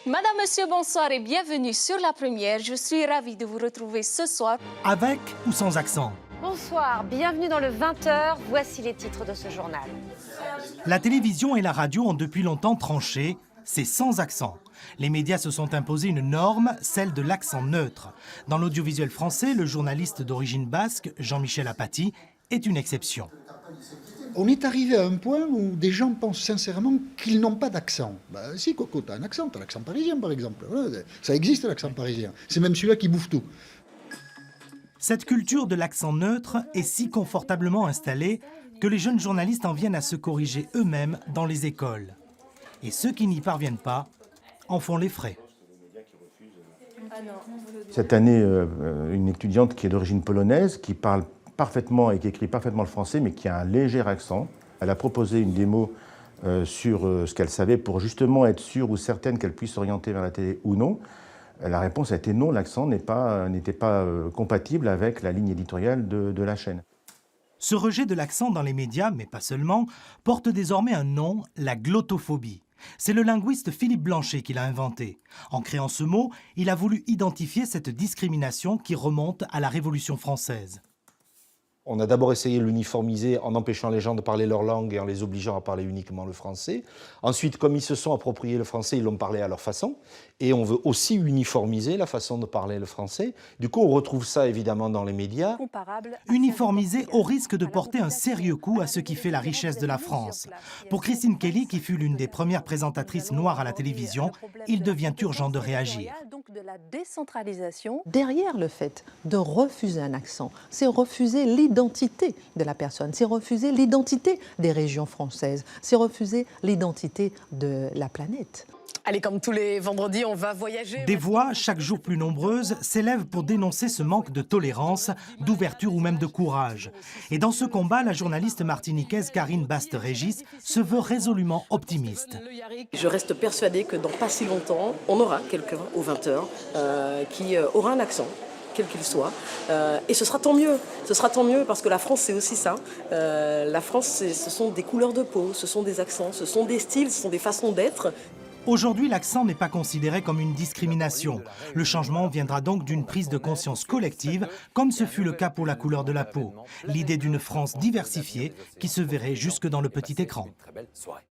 Madame, Monsieur, bonsoir et bienvenue sur La Première. Je suis ravie de vous retrouver ce soir. Avec ou sans accent? Bonsoir, bienvenue dans le 20h. Voici les titres de ce journal. La télévision et la radio ont depuis longtemps tranché, c'est sans accent. Les médias se sont imposés une norme, celle de l'accent neutre. Dans l'audiovisuel français, le journaliste d'origine basque, Jean-Michel Apathy, est une exception. On est arrivé à un point où des gens pensent sincèrement qu'ils n'ont pas d'accent. Ben, si, Coco, t'as un accent, t'as l'accent parisien par exemple. Voilà, ça existe l'accent parisien. C'est même celui-là qui bouffe tout. Cette culture de l'accent neutre est si confortablement installée que les jeunes journalistes en viennent à se corriger eux-mêmes dans les écoles. Et ceux qui n'y parviennent pas en font les frais. Cette année, une étudiante qui est d'origine polonaise, qui parle parfaitement et qui écrit parfaitement le français, mais qui a un léger accent. Elle a proposé une démo sur ce qu'elle savait pour justement être sûre ou certaine qu'elle puisse s'orienter vers la télé ou non. La réponse a été non, l'accent n'était pas compatible avec la ligne éditoriale de la chaîne. Ce rejet de l'accent dans les médias, mais pas seulement, porte désormais un nom, la glottophobie. C'est le linguiste Philippe Blanchet qui l'a inventé. En créant ce mot, il a voulu identifier cette discrimination qui remonte à la Révolution française. On a d'abord essayé de l'uniformiser en empêchant les gens de parler leur langue et en les obligeant à parler uniquement le français. Ensuite, comme ils se sont appropriés le français, ils l'ont parlé à leur façon. Et on veut aussi uniformiser la façon de parler le français. Du coup, on retrouve ça évidemment dans les médias. Uniformiser au risque de porter un sérieux coup à ce qui fait la richesse de la France. Pour Christine Kelly, qui fut l'une des premières présentatrices noires à la télévision, il devient urgent de réagir. De la décentralisation. Derrière le fait de refuser un accent, c'est refuser l'identité de la personne, c'est refuser l'identité des régions françaises, c'est refuser l'identité de la planète. Allez, comme tous les vendredis, on va voyager. Des voix, chaque jour plus nombreuses, s'élèvent pour dénoncer ce manque de tolérance, d'ouverture ou même de courage. Et dans ce combat, la journaliste martiniquaise Karine Baste-Régis se veut résolument optimiste. Je reste persuadée que dans pas si longtemps, on aura quelqu'un aux 20h qui aura un accent, quel qu'il soit. Et ce sera tant mieux. Ce sera tant mieux parce que la France, c'est aussi ça. La France, ce sont des couleurs de peau, ce sont des accents, ce sont des styles, ce sont des façons d'être. Aujourd'hui, l'accent n'est pas considéré comme une discrimination. Le changement viendra donc d'une prise de conscience collective, comme ce fut le cas pour la couleur de la peau. L'idée d'une France diversifiée qui se verrait jusque dans le petit écran.